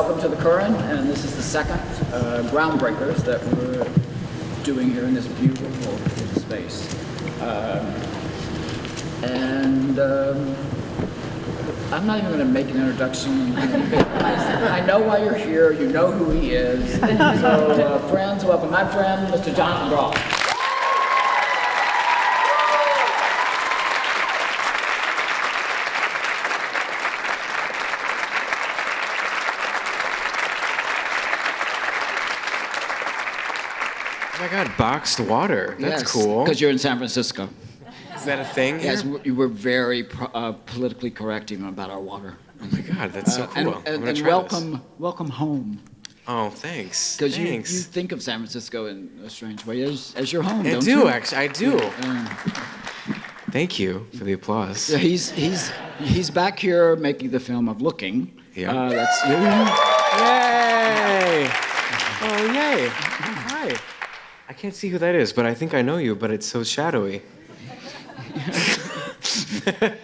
welcome to the Curran, and this is the second Groundbreakers that we're doing here in this beautiful space. I'm not even going to make an introduction. I know why you're here. You know who he is. So, friends, welcome my friend, Mr. Jonathan Groff. Oh my God, boxed water. That's Yes, cool. because you're in San Francisco. Is that a thing here? Yes, you were very politically correct even about our water. Oh my God, that's so cool. I'm gonna And try welcome home. Oh, thanks. Because you think of San Francisco in a strange way as your home, don't I do, you? actually. I do. Thank you for the applause. So he's back here making the film of Looking. Yeah. That's you. Yay! Oh, yay. Hi. I can't see who that is, but I think I know you, but it's so shadowy.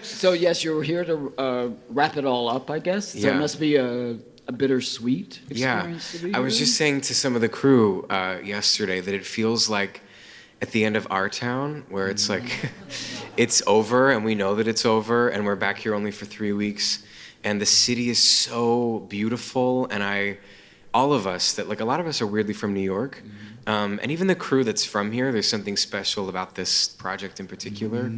So yes, you're here to wrap it all up, I guess. So Yeah. it must be a bittersweet experience to be I was here. just saying to some of the crew yesterday that it feels like at the end of Our Town, where it's like, it's over and we know that it's over and we're back here only for 3 weeks and the city is so beautiful and all of us, that like a lot of us are weirdly from New York, and even the crew that's from here, there's something special about this project in particular.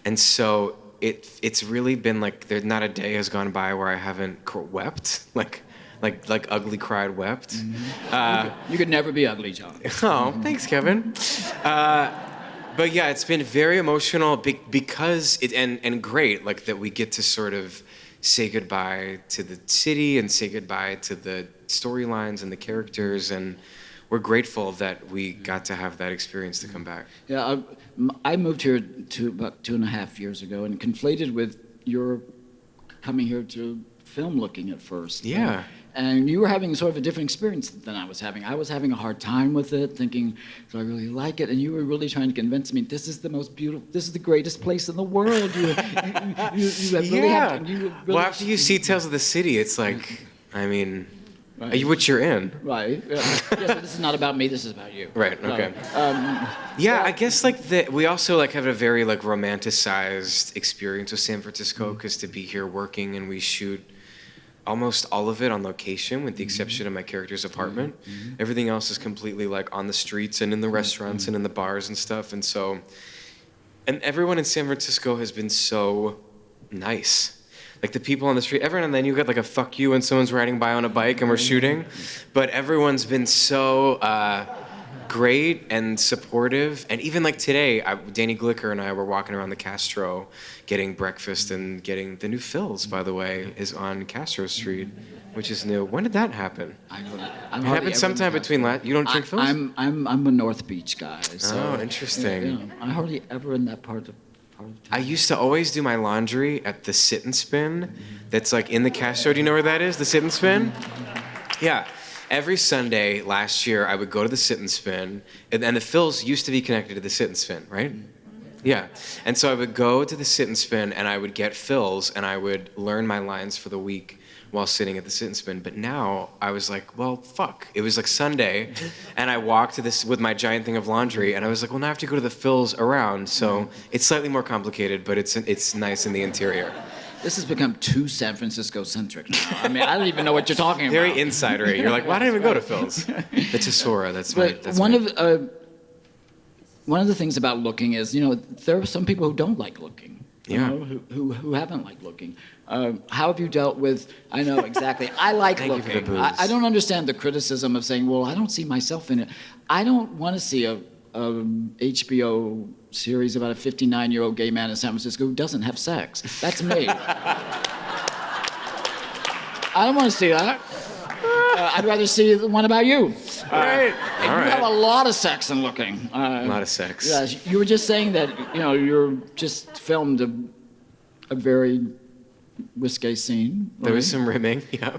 And so it's really been like, there's not a day has gone by where I haven't wept, like ugly cried wept. You could never be ugly, John. Oh, thanks, Kevin. But yeah, it's been very emotional because and great, like that we get to sort of say goodbye to the city and say goodbye to the storylines and the characters, and we're grateful that we got to have that experience to come back. Yeah, I moved here about 2.5 years ago and conflated with your coming here to film Looking at first. Yeah. And you were having sort of a different experience than I was having. I was having a hard time with it, thinking, do I really like it? And you were really trying to convince me, this is the most beautiful, this is the greatest place in the world. You really have to, well, after you see Tales of the City, it's like, I mean, Right. which you're in. Right. Yes, but this is not about me, this is about you. Right, okay. I guess like we also like have a very like romanticized experience with San Francisco, because to be here working and we shoot almost all of it on location with the exception of my character's apartment. Everything else is completely like on the streets and in the restaurants and in the bars and stuff. And so, and everyone in San Francisco has been so nice. Like the people on the street, every now and then you get like a fuck you when someone's riding by on a bike and we're shooting, but everyone's been so great and supportive. And even like today, Danny Glicker and I were walking around the Castro getting breakfast and getting the new Phil's, by the way, is on Castro Street, which is new. When did that happen? I don't know. It happened sometime between you don't drink Phil's? I'm a North Beach guy. So, Oh, interesting. I'm hardly ever in that part of town. I used to always do my laundry at the Sit and Spin that's like in the Castro. Do you know where that is, the Sit and Spin? Yeah. Every Sunday last year, I would go to the Sit and Spin, and the Phil's used to be connected to the Sit and Spin, right? Yeah. And so I would go to the Sit and Spin, and I would get Phil's, and I would learn my lines for the week while sitting at the Sit and Spin. But now I was like, well, fuck. It was like Sunday, and I walked to this with my giant thing of laundry, and I was like, well, now I have to go to the Phil's around. So it's slightly more complicated, but it's nice in the interior. This has become too San Francisco-centric now. I mean, I don't even know what you're talking about. Very insidery. You're like, why didn't I even go to Phil's? The Tesora, that's one of the things about Looking is, there are some people who don't like Looking. Yeah. Who haven't liked Looking. How have you dealt with? I know exactly. I like Thank you for Looking. the booze. I don't understand the criticism of saying, well, I don't see myself in it. I don't want to see a HBO series about a 59-year-old gay man in San Francisco who doesn't have sex. That's me. I don't want to see that. I'd rather see the one about you. Right. You have a lot of sex in Looking. A lot of sex. Yes, you were just saying that, you're just filmed a very risque scene. Right? There was some rimming, yeah.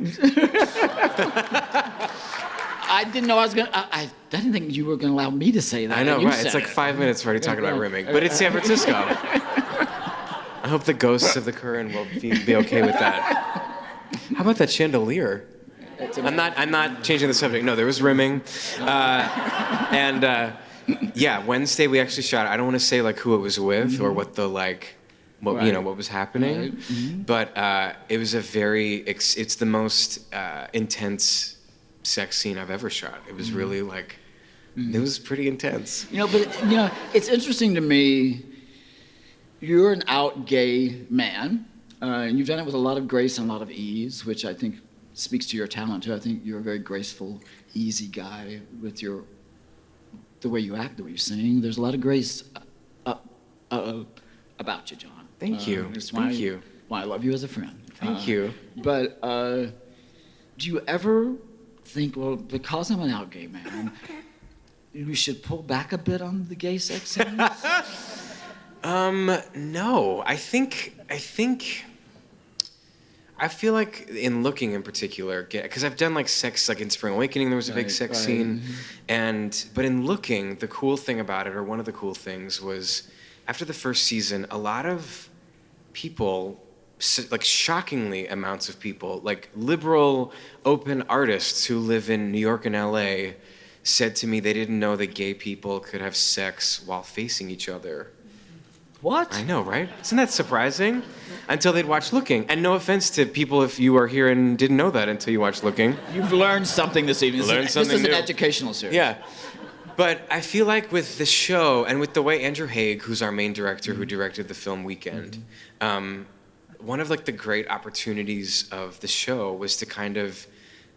I didn't know I was going to... I didn't think you were going to allow me to say that. I know, You right? It's said like it. 5 minutes already talking about rimming. But it's San Francisco. I hope the ghosts of the Curran will be okay with that. How about that chandelier? I'm not changing the subject. No, there was rimming, and yeah, Wednesday we actually shot. I don't want to say like who it was with or what the like, what you know what was happening, Right. Mm-hmm. but it was a very. It's the most intense sex scene I've ever shot. It was really like, it was pretty intense. But it's interesting to me. You're an out gay man, and you've done it with a lot of grace and a lot of ease, which I think speaks to your talent too. I think you're a very graceful, easy guy with the way you act, the way you sing. There's a lot of grace about you, John. Thank you. Thank you. Why I love you as a friend. Thank you. But do you ever think, well, because I'm an out gay man, you should pull back a bit on the gay sex scenes? No. I feel like in Looking in particular, because I've done like sex, like in Spring Awakening, there was a big sex scene, but in Looking, the cool thing about it, or one of the cool things, was after the first season, a lot of people, like shockingly amounts of people, like liberal, open artists who live in New York and LA, said to me they didn't know that gay people could have sex while facing each other. What? I know, right? Isn't that surprising? Until they'd watch Looking. And no offense to people if you are here and didn't know that until you watched Looking. You've learned something this evening. This is an new. educational series. Yeah. But I feel like with the show and with the way Andrew Haig, who's our main director who directed the film Weekend, one of like the great opportunities of the show was to kind of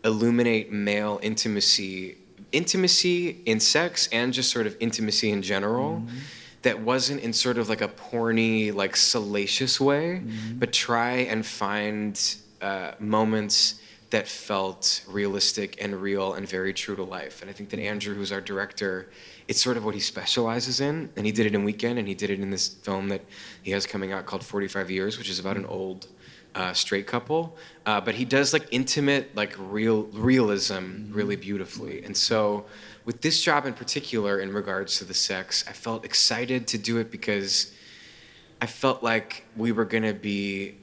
illuminate male intimacy in sex and just sort of intimacy in general. That wasn't in sort of like a porny, like salacious way, but try and find moments that felt realistic and real and very true to life. And I think that Andrew, who's our director, it's sort of what he specializes in. And he did it in Weekend, and he did it in this film that he has coming out called 45 Years, which is about an old straight couple. But he does like intimate, like realism really beautifully. And so with this job in particular, in regards to the sex, I felt excited to do it because I felt like we were gonna be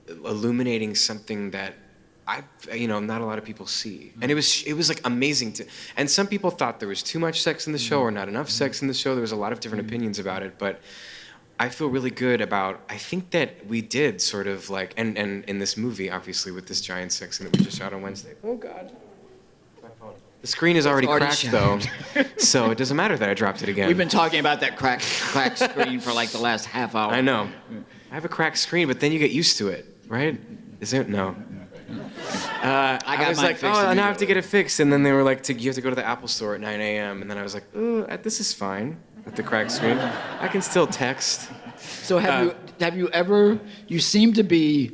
illuminating something that not a lot of people see. And it was like amazing and some people thought there was too much sex in the show or not enough sex in the show. There was a lot of different opinions about it, but I feel really good about, I think that we did sort of like, and in this movie, obviously, with this giant sex scene that we just shot on Wednesday. Oh, God. The screen is already cracked, though, so it doesn't matter that I dropped it again. We've been talking about that cracked screen for like the last half hour. I know. I have a cracked screen, but then you get used to it, right? Is it? No. I was like, now I have to get it fixed. And then they were like, you have to go to the Apple store at 9 a.m. And then I was like, this is fine with the cracked screen. I can still text. So have you ever, you seem to be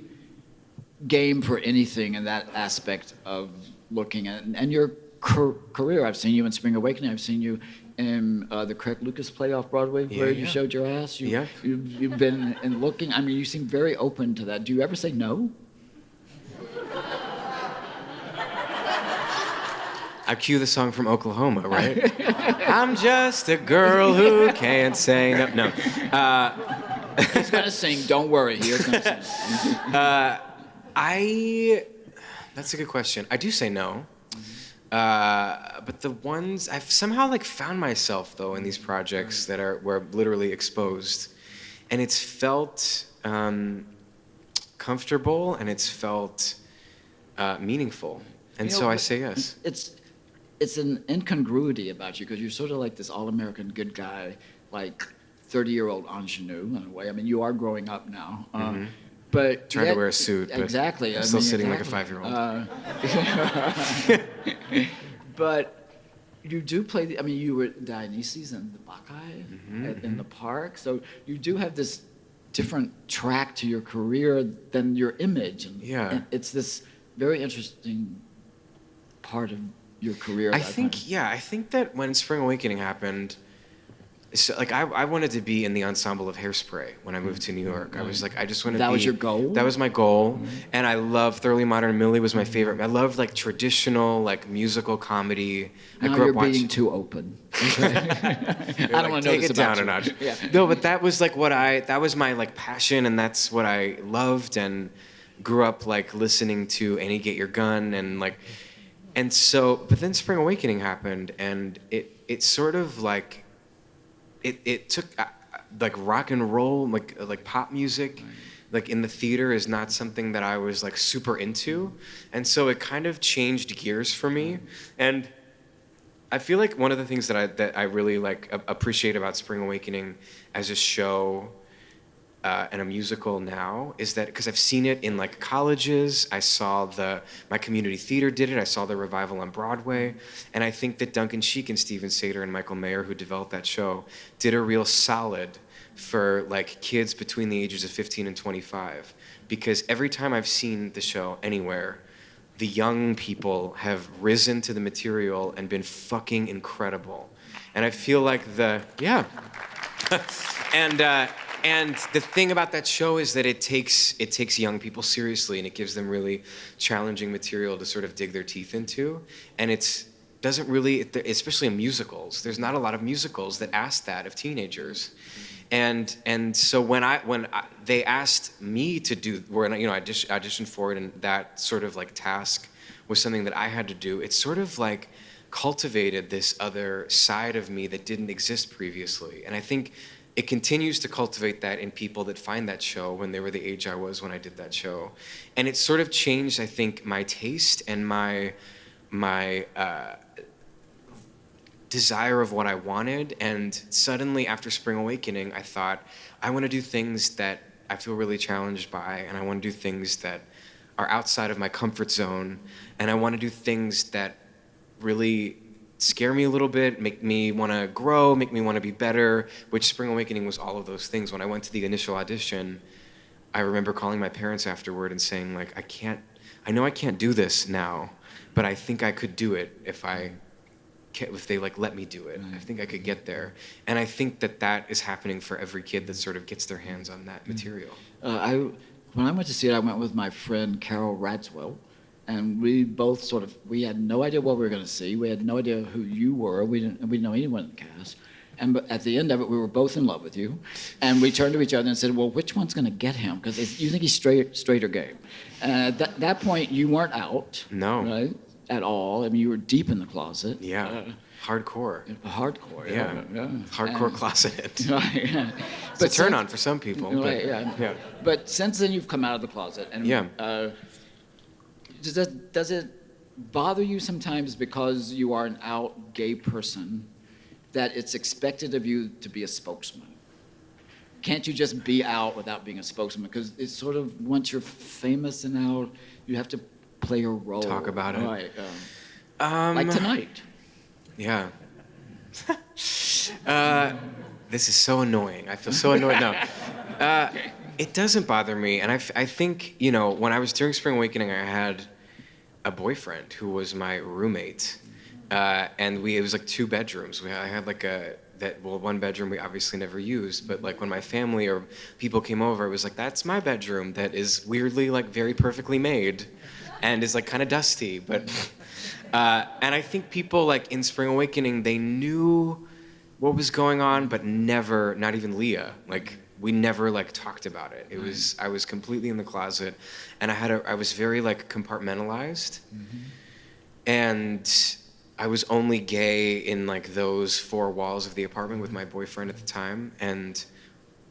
game for anything in that aspect of Looking at, and your career. I've seen you in Spring Awakening. I've seen you in the Craig Lucas play off Broadway where you showed your ass. You've been in Looking. I mean, you seem very open to that. Do you ever say no? I cue the song from Oklahoma, right? I'm just a girl who can't say no. No. He's going to sing. Don't worry. He is going to sing. That's a good question. I do say no. But the ones I've somehow like found myself though in these projects that were literally exposed, and it's felt comfortable and it's felt meaningful, and so I say yes. It's an incongruity about you because you're sort of like this all-American good guy, like 30-year-old ingenue in a way. I mean, you are growing up now. But trying to wear a suit, but exactly. I'm still sitting like a 5-year-old. But you do play. I mean, you were Dionysus and the Bacchae in the park, so you do have this different track to your career than your image, and it's this very interesting part of your career. I think that when Spring Awakening happened. So, like, I wanted to be in the ensemble of Hairspray when I moved to New York. I was like, I just wanted to be... That was your goal? That was my goal. And I love Thoroughly Modern Millie was my favorite. I love, like, traditional, like, musical comedy. Now I grew you're up watching... being too open. I don't want to know take this it down about a notch. Yeah. No, but that was, like, that was my, like, passion, and that's what I loved. And grew up like listening to Annie Get Your Gun and like, and so, but then Spring Awakening happened, and it sort of like, it took like rock and roll, like pop music, like in the theater is not something that I was like super into, and so it kind of changed gears for me, and I feel like one of the things that I really like appreciate about Spring Awakening as a show and a musical now is that because I've seen it in like colleges, I saw my community theater did it, I saw the revival on Broadway, and I think that Duncan Sheik and Steven Sater and Michael Mayer, who developed that show, did a real solid for like kids between the ages of 15 and 25, because every time I've seen the show anywhere, the young people have risen to the material and been fucking incredible, and I feel like and the thing about that show is that it takes young people seriously, and it gives them really challenging material to sort of dig their teeth into. And doesn't really, especially in musicals, there's not a lot of musicals that ask that of teenagers. And so when they asked me to do, I auditioned for it, and that sort of like task was something that I had to do, it sort of like cultivated this other side of me that didn't exist previously. And I think it continues to cultivate that in people that find that show when they were the age I was when I did that show. And it sort of changed, I think, my taste and my desire of what I wanted. And suddenly after Spring Awakening, I thought, I want to do things that I feel really challenged by, and I want to do things that are outside of my comfort zone, and I want to do things that really scare me a little bit, make me want to grow, make me want to be better, which Spring Awakening was all of those things. When I went to the initial audition, I remember calling my parents afterward and saying, like, I know I can't do this now, but I think I could do it if they like let me do it. I think I could get there. And I think that is happening for every kid that sort of gets their hands on that material. When I went to see it, I went with my friend Carol Radswell. And we both we had no idea what we were going to see. We had no idea who you were. We didn't know anyone in the cast. But at the end of it, we were both in love with you. And we turned to each other and said, well, which one's going to get him? Because you think he's straight or gay. And at that point, you weren't out. No. Right? At all. I mean, you were deep in the closet. Yeah. Hardcore. Hardcore, yeah. Hardcore closeted. Right. Yeah. It's a turn on for some people. Right, yeah. But since then, you've come out of the closet. And, does it bother you sometimes because you are an out gay person that it's expected of you to be a spokesman? Can't you just be out without being a spokesman? Because it's sort of, once you're famous and out, you have to play a role. Talk about it. Right. Like tonight. Yeah. This is so annoying. I feel so annoyed now. It doesn't bother me. And I think, when I was during Spring Awakening, I had a boyfriend who was my roommate. And it was like 2 bedrooms. I had like one bedroom we obviously never used, but like when my family or people came over, it was like, that's my bedroom that is weirdly like very perfectly made and is like kind of dusty. But, and I think people like in Spring Awakening, they knew what was going on, but never, not even Leah, like we never like talked about it. I was completely in the closet, and I was very like compartmentalized, and I was only gay in like those 4 walls of the apartment with my boyfriend at the time. And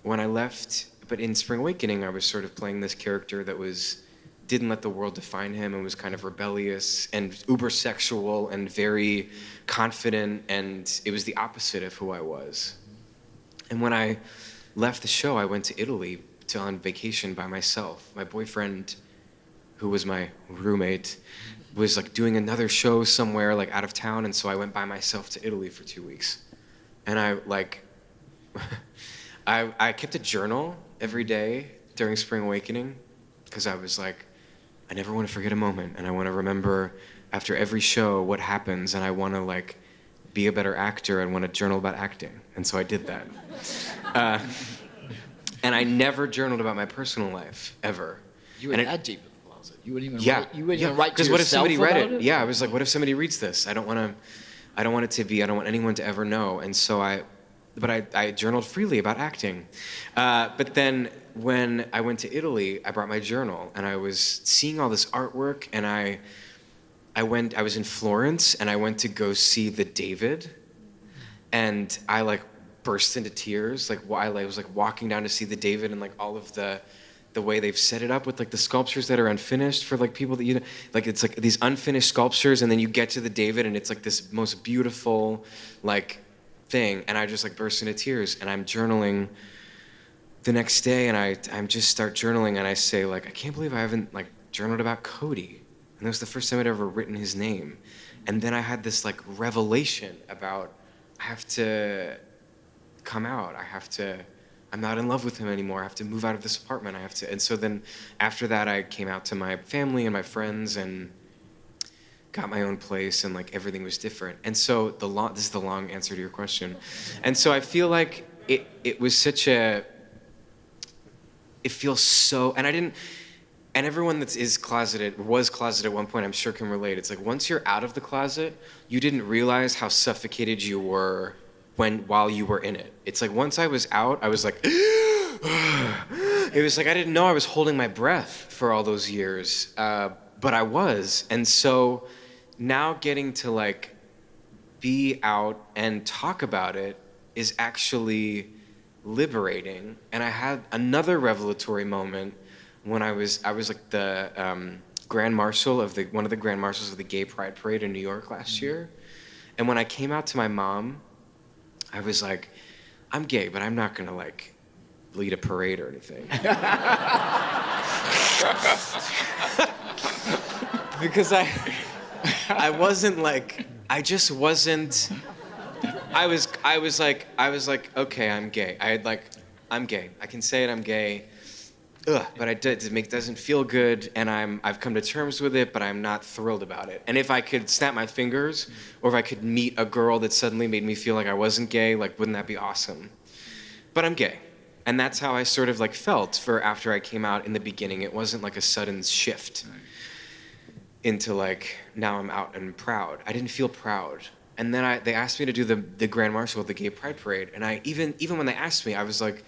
when I left, but in Spring Awakening, I was sort of playing this character that didn't let the world define him and was kind of rebellious and uber sexual and very confident, and it was the opposite of who I was. And when I left the show, I went to Italy on vacation by myself. My boyfriend, who was my roommate, was like doing another show somewhere like out of town, and so I went by myself to Italy for 2 weeks. And I I kept a journal every day during Spring Awakening, because I was like, I never want to forget a moment, and I want to remember after every show what happens, and I want to like be a better actor and want to journal about acting. And so I did that. And I never journaled about my personal life, ever. You were that deep in the closet. You wouldn't even write. You wouldn't even write to because what if yourself somebody read about it? Yeah, I was like, what if somebody reads this? I don't want anyone to ever know. And so but I journaled freely about acting. But then when I went to Italy, I brought my journal, and I was seeing all this artwork, and I was in Florence, and I went to go see the David, and I like burst into tears, like while I was like walking down to see the David, and like all of the way they've set it up with like the sculptures that are unfinished for like people that like it's like these unfinished sculptures, and then you get to the David, and it's like this most beautiful like thing, and I just like burst into tears, and I'm journaling the next day, and I'm just start journaling, and I say like, I can't believe I haven't like journaled about Cody, and that was the first time I'd ever written his name, and then I had this like revelation about I have to come out, I'm not in love with him anymore. I have to move out of this apartment. And so then after that, I came out to my family and my friends and got my own place, and like everything was different. And so this is the long answer to your question. And so I feel like it was such it feels so, and everyone that was closeted at one point, I'm sure can relate. It's like once you're out of the closet, you didn't realize how suffocated you were while you were in it. It's like once I was out, I was like, it was like I didn't know I was holding my breath for all those years, but I was. And so now getting to like be out and talk about it is actually liberating. And I had another revelatory moment when I was like the grand marshal of one of the grand marshals of the Gay Pride Parade in New York last year. And when I came out to my mom, I was like, I'm gay, but I'm not gonna like lead a parade or anything. Because I wasn't like, I just wasn't, I was like, okay, I'm gay. I'm gay. I can say it, I'm gay. But it doesn't feel good, and I've come to terms with it, but I'm not thrilled about it. And if I could snap my fingers, or if I could meet a girl that suddenly made me feel like I wasn't gay, like wouldn't that be awesome? But I'm gay, and that's how I sort of like felt for after I came out in the beginning. It wasn't like a sudden shift into like now I'm out and proud. I didn't feel proud, and then they asked me to do the Grand Marshal of the Gay Pride Parade, and I even when they asked me, I was like.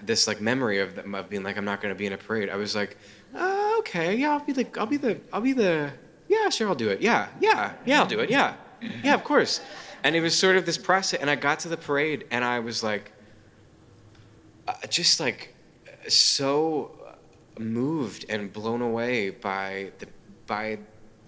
This like memory of being like I'm not going to be in a parade. I was like, okay, yeah, I'll be the yeah, sure, I'll do it. Yeah, I'll do it. Yeah, of course. And it was sort of this process. And I got to the parade, and I was like, just like so moved and blown away by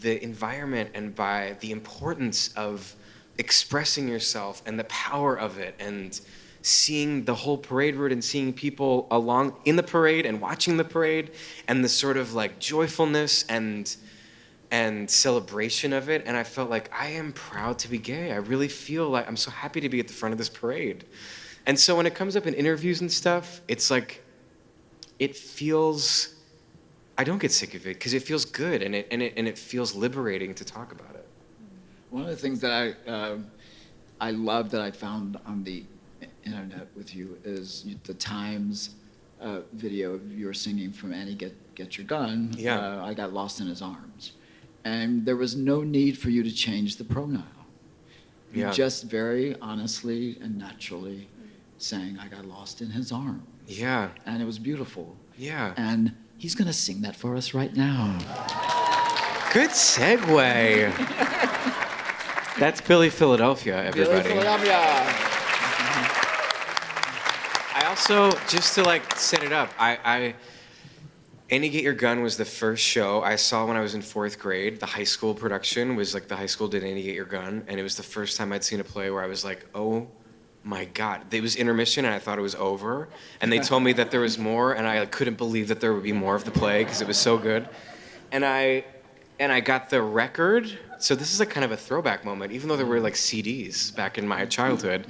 the environment and by the importance of expressing yourself and the power of it, and seeing the whole parade route and seeing people along in the parade and watching the parade and the sort of like joyfulness and celebration of it. And I felt like I am proud to be gay. I really feel like I'm so happy to be at the front of this parade. And so when it comes up in interviews and stuff, it's like, it feels, I don't get sick of it because it feels good, and it feels liberating to talk about it. One of the things that I love that I found on the internet with you is the Times video of your singing from Annie Get Your Gun. Yeah. I Got Lost in His Arms. And there was no need for you to change the pronoun. You just very honestly and naturally sang, I got lost in his arms. Yeah. And it was beautiful. Yeah. And he's going to sing that for us right now. Good segue. That's Billy Philadelphia, everybody. Billy Philadelphia. I also, just to like set it up, Annie Get Your Gun was the first show I saw when I was in 4th grade. The high school production was like the high school did Annie Get Your Gun, and it was the first time I'd seen a play where I was like, oh my God. It was intermission, and I thought it was over, and they told me that there was more, and I couldn't believe that there would be more of the play because it was so good. And I got the record, so this is like kind of a throwback moment, even though there were like CDs back in my childhood.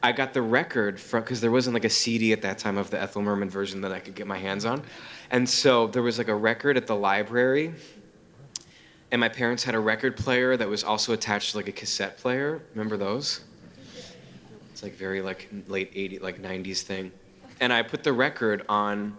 I got the record because there wasn't like a CD at that time of the Ethel Merman version that I could get my hands on. And so there was like a record at the library, and my parents had a record player that was also attached to like a cassette player. Remember those? It's like very like late 80s, like 90s thing. And I put the record on,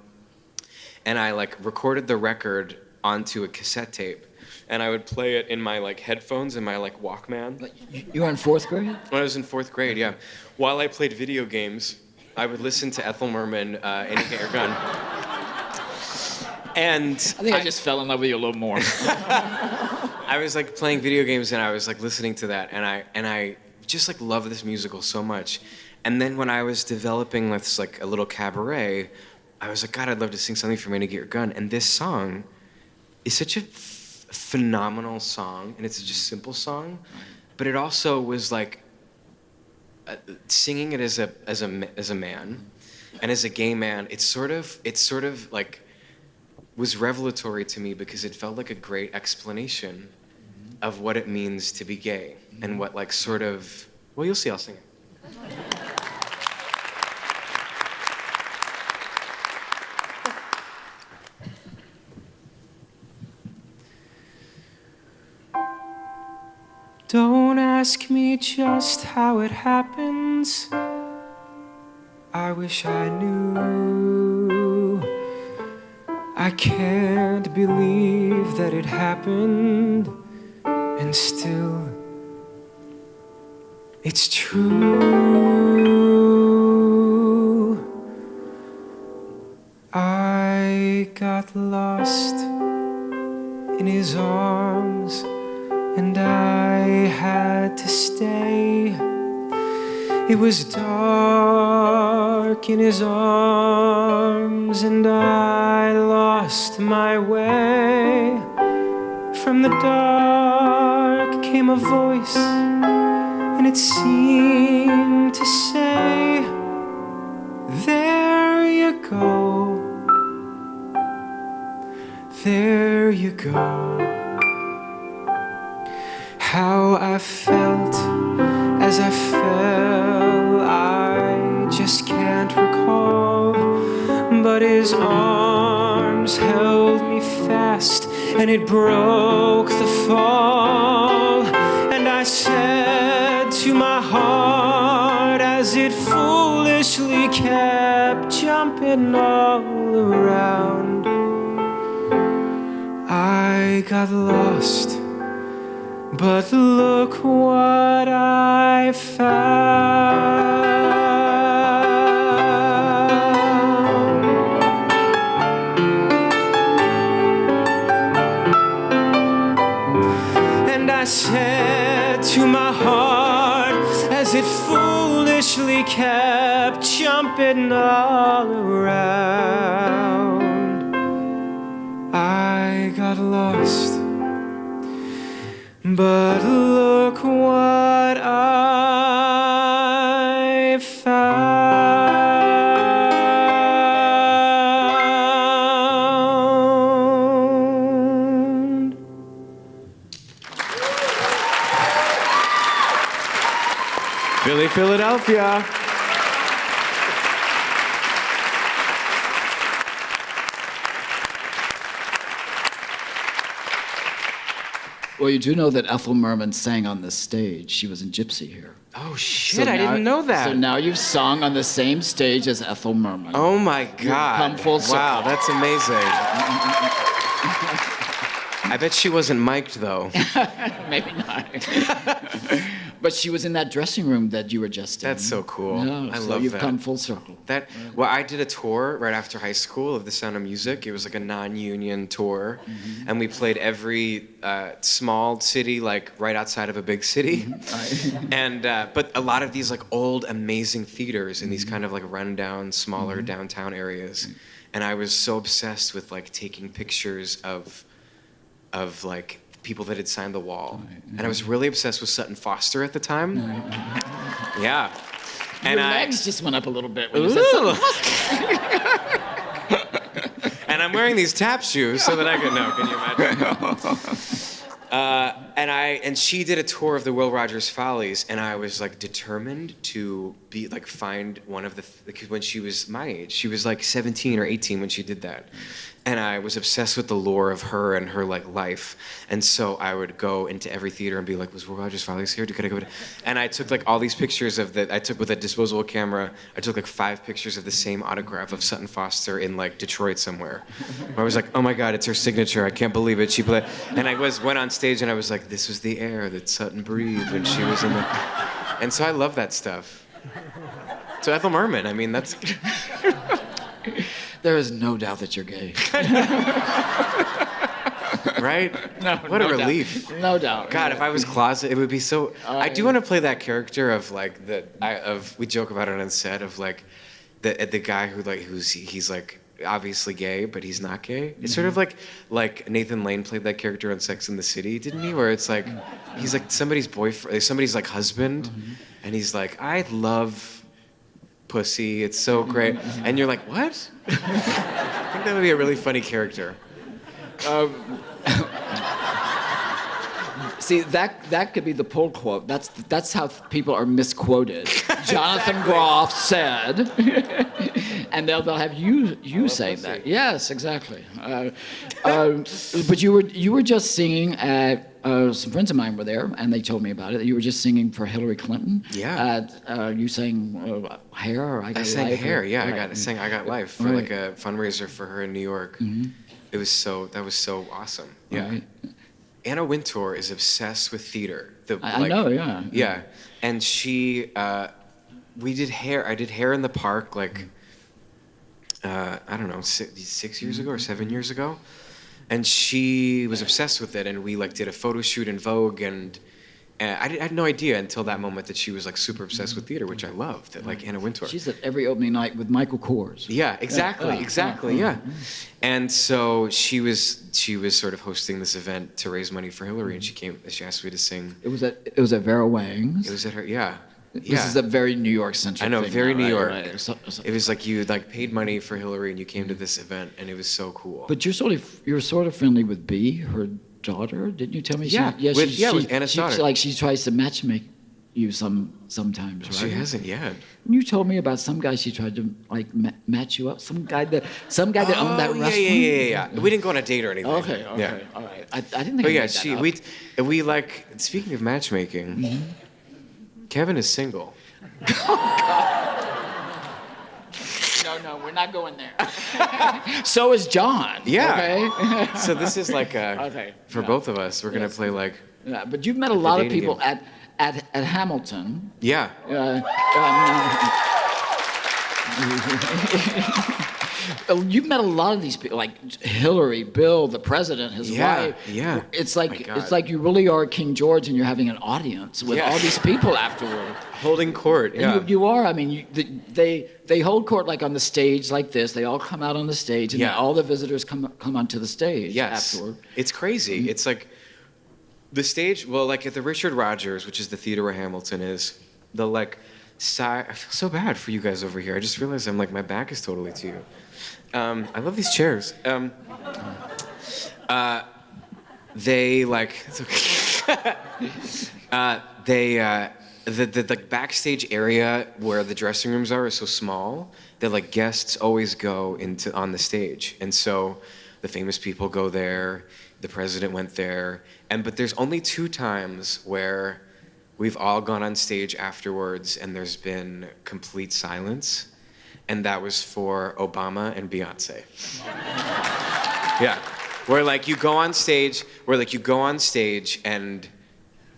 and I like recorded the record onto a cassette tape. and I would play it in my like headphones and my like Walkman. Like, you were in 4th grade? When I was in 4th grade, yeah. While I played video games, I would listen to Ethel Merman, Any Get Your Gun. And I think I just fell in love with you a little more. I was like playing video games and I was like listening to that, and I just like love this musical so much. And then when I was developing this like a little cabaret, I was like, God, I'd love to sing something from Any Get Your Gun. And this song is such a phenomenal song, and it's such a simple song, but it also was like singing it as a man and as a gay man. It's sort of like was revelatory to me because it felt like a great explanation of what it means to be gay and what like sort of, well, you'll see, I'll sing it. Don't ask me just how it happens. I wish I knew. I can't believe that it happened, and still it's true. I got lost in his arms, and I had to stay. It was dark in his arms, and I lost my way. From the dark came a voice, and it seemed to say, there you go, there you go. How I felt as I fell, I just can't recall. But his arms held me fast, and it broke the fall. And I said to my heart, as it foolishly kept jumping all around, I got lost. But look what I found. And I said to my heart, as it foolishly kept jumping all around, I got lost. But look what I found. Philly, Philadelphia. Well, you do know that Ethel Merman sang on this stage. She was in Gypsy here. Oh shit, I didn't know that. So now you've sung on the same stage as Ethel Merman. Oh my God. Come full circle. Wow, that's amazing. I bet she wasn't mic'd though. Maybe not. But she was in that dressing room that you were just in. That's so cool. Yeah, I so love you've that. come full circle. Well, I did a tour right after high school of The Sound of Music. It was like a non-union tour, and we played every small city, like right outside of a big city. And but a lot of these like old, amazing theaters in these kind of like rundown, smaller downtown areas. And I was so obsessed with like taking pictures of like people that had signed the wall. And I was really obsessed with Sutton Foster at the time. Yeah. Your legs just went up a little bit when you said something. And I'm wearing these tap shoes so that I can know. Can you imagine? And she did a tour of the Will Rogers Follies, and I was like determined to be like find one of the when she was my age. She was like 17 or 18 when she did that, And I was obsessed with the lore of her and her like life. And so I would go into every theater and be like, was Will Rogers Follies here? Could I go to... And I took like all these pictures I took with a disposable camera, I took like 5 pictures of the same autograph of Sutton Foster in like Detroit somewhere. Where I was like, oh my God, it's her signature. I can't believe it. She played... And went on stage and I was like, this was the air that Sutton breathed when she was in the... And so I love that stuff. So Ethel Merman, I mean, that's... There is no doubt that you're gay. Right? No, what no a doubt. relief. No doubt. God, if I was closet, it would be so... I do want to play that character of like we joke about it on set of like the guy who like he's like obviously gay, but he's not gay. It's sort of like Nathan Lane played that character on Sex and the City, didn't he? Where it's like he's like somebody's boyfriend, somebody's like husband, and he's like, I love pussy, it's so great. And you're like, what? I think that would be a really funny character. See, that could be the pull quote. That's how people are misquoted. Jonathan Groff said, and they'll have you say that. Yes, exactly. But you were just singing at some friends of mine were there, and they told me about it. You were just singing for Hillary Clinton. Yeah. You sang Hair or I Got I sang Life? Hair. Yeah, Right. I sang I Got Life for like a fundraiser for her in New York. That was so awesome. Yeah. Right. Anna Wintour is obsessed with theater. I know, yeah. Yeah, and she, we did Hair. I did Hair in the Park like, I don't know, 6 years ago or 7 years ago, and she was obsessed with it. And we like did a photo shoot in Vogue, and I had no idea until that moment that she was like super obsessed with theater, which I loved. That like Anna Wintour. She's at every opening night with Michael Kors. Yeah, exactly, yeah. And so she was sort of hosting this event to raise money for Hillary, and she asked me to sing. It was at Vera Wang's. It was at her, yeah. This is a very New York centric. I know, thing very now, New right? York. So- It was like you like paid money for Hillary, and you came to this event, and it was so cool. But you're sort of friendly with Bea, her daughter. Didn't you tell me? Yeah, with Anna's daughter. Like she tries to matchmake you sometimes, right? She hasn't yet. You told me about some guy she tried to like match you up. Some guy that owned that restaurant. Yeah. We didn't go on a date or anything. Okay, Yeah. all right. I didn't think. But I yeah, made that up. we like, speaking of matchmaking, Kevin is single. No, we're not going there. So is John. Yeah. Okay. So this is like Okay, for yeah. both of us, we're gonna play like, Yeah, but you've met a lot of dating people game. at Hamilton. yeah. You've met a lot of these people, like Hillary, Bill, the president, his wife. Yeah. It's My like God. you really are King George, and you're having an audience with Yeah. all these people afterward. Holding court, And yeah. you are. I mean, they hold court like on the stage like this. They all come out on the stage, and then Yeah. all the visitors come onto the stage Yes. afterward. It's crazy. It's like the stage, well, like at the Richard Rodgers, which is the theater where Hamilton is, the like side, I feel so bad for you guys over here. I just realized I'm like, my back is totally to you. I love these chairs. They like, it's okay. The backstage area where the dressing rooms are is so small that like guests always go on the stage, and so the famous people go there. The president went there, but there's only 2 times where we've all gone on stage afterwards and there's been complete silence, and that was for Obama and Beyonce. Yeah, where you go on stage and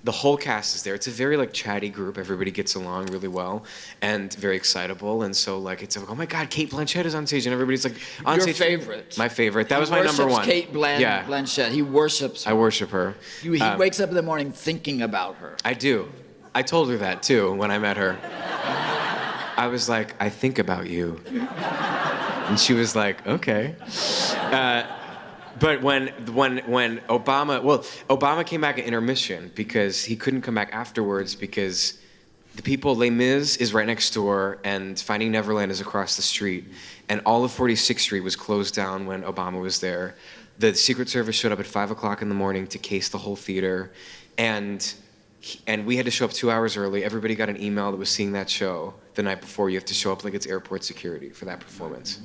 the whole cast is there. It's a very chatty group. Everybody gets along really well and very excitable. And so it's like, oh my God, Kate Blanchett is on stage, and everybody's on Your stage. favorite. My favorite. That was He my number worships one. Kate Blanchett. He worships her. I worship her. He wakes up in the morning thinking about her. I do. I told her that too when I met her. I was like, I think about you. And she was like, okay. But when Obama came back at intermission because he couldn't come back afterwards because the people, Les Mis is right next door and Finding Neverland is across the street, and all of 46th Street was closed down when Obama was there. The Secret Service showed up at 5 o'clock in the morning to case the whole theater, and we had to show up 2 hours early. Everybody got an email that was seeing that show the night before. You have to show up like it's airport security for that performance.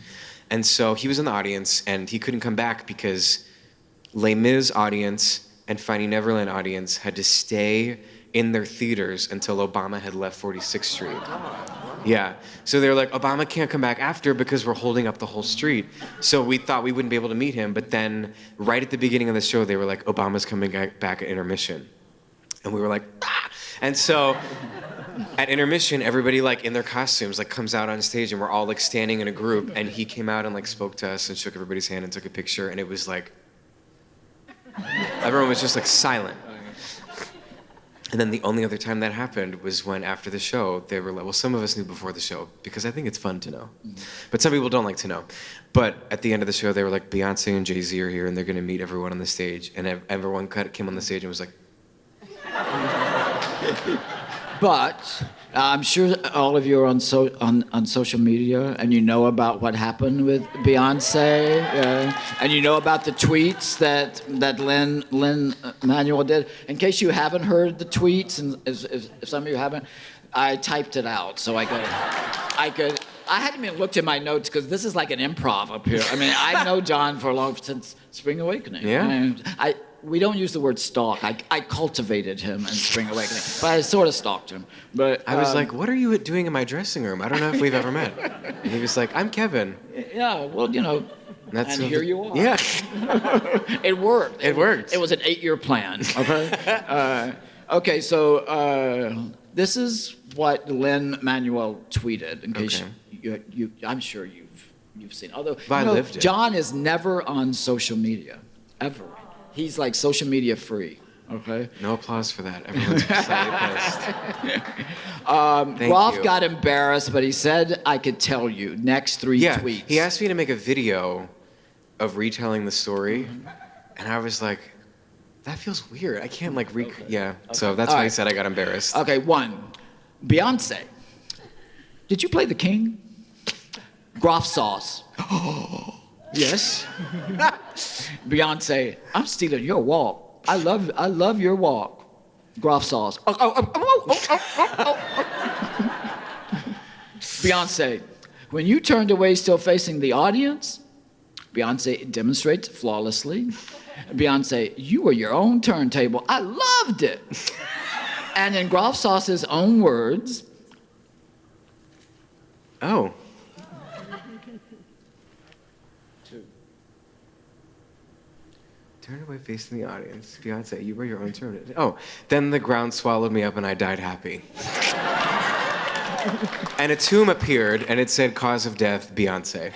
And so he was in the audience, and he couldn't come back because Les Mis audience and Finding Neverland audience had to stay in their theaters until Obama had left 46th Street. Yeah. So they were like, Obama can't come back after because we're holding up the whole street. So we thought we wouldn't be able to meet him, but then right at the beginning of the show, they were like, Obama's coming back at intermission. And we were like, ah! And so at intermission, everybody like in their costumes like comes out on stage, and we're all like standing in a group, and he came out and like spoke to us and shook everybody's hand and took a picture, and it was like, everyone was just like silent. And then the only other time that happened was when after the show, they were like, well, some of us knew before the show, because I think it's fun to know. But some people don't like to know. But at the end of the show, they were like, Beyonce and Jay-Z are here, and they're gonna meet everyone on the stage. And everyone came on the stage and was like, But I'm sure all of you are on social media, and you know about what happened with Beyonce, and you know about the tweets that Lin Manuel did. In case you haven't heard the tweets, and if some of you haven't, I typed it out so I could. I hadn't even looked at my notes because this is like an improv up here. I mean, I know John since Spring Awakening. Yeah. We don't use the word stalk. I cultivated him in Spring Awakening, but I sort of stalked him. But I was like, what are you doing in my dressing room? I don't know if we've ever met. And he was like, I'm Kevin. Yeah, well, and here you are. Yeah. It worked. It worked. It was an 8-year plan. Okay. Okay. So this is what Lin Manuel tweeted. In case you I'm sure you've seen. Although I lived it. John is never on social media, ever. He's like social media free. Okay. No applause for that. Everyone's slightly pissed. Groff got embarrassed, but he said I could tell you next 3 tweets. He asked me to make a video of retelling the story, and I was like, that feels weird. I can't like So that's why he said I got embarrassed. Okay, 1. Beyonce. Did you play the king? Groff sauce. Yes. Beyonce, I'm stealing your walk. I love your walk. Groff sauce. Beyonce, when you turned away still facing the audience, Beyonce demonstrates flawlessly. Beyonce, you were your own turntable. I loved it. And in Groff Sauce's own words, Oh. Turn away facing the audience. Beyonce, you were your own turn. Oh, then the ground swallowed me up and I died happy. And a tomb appeared and it said cause of death, Beyonce.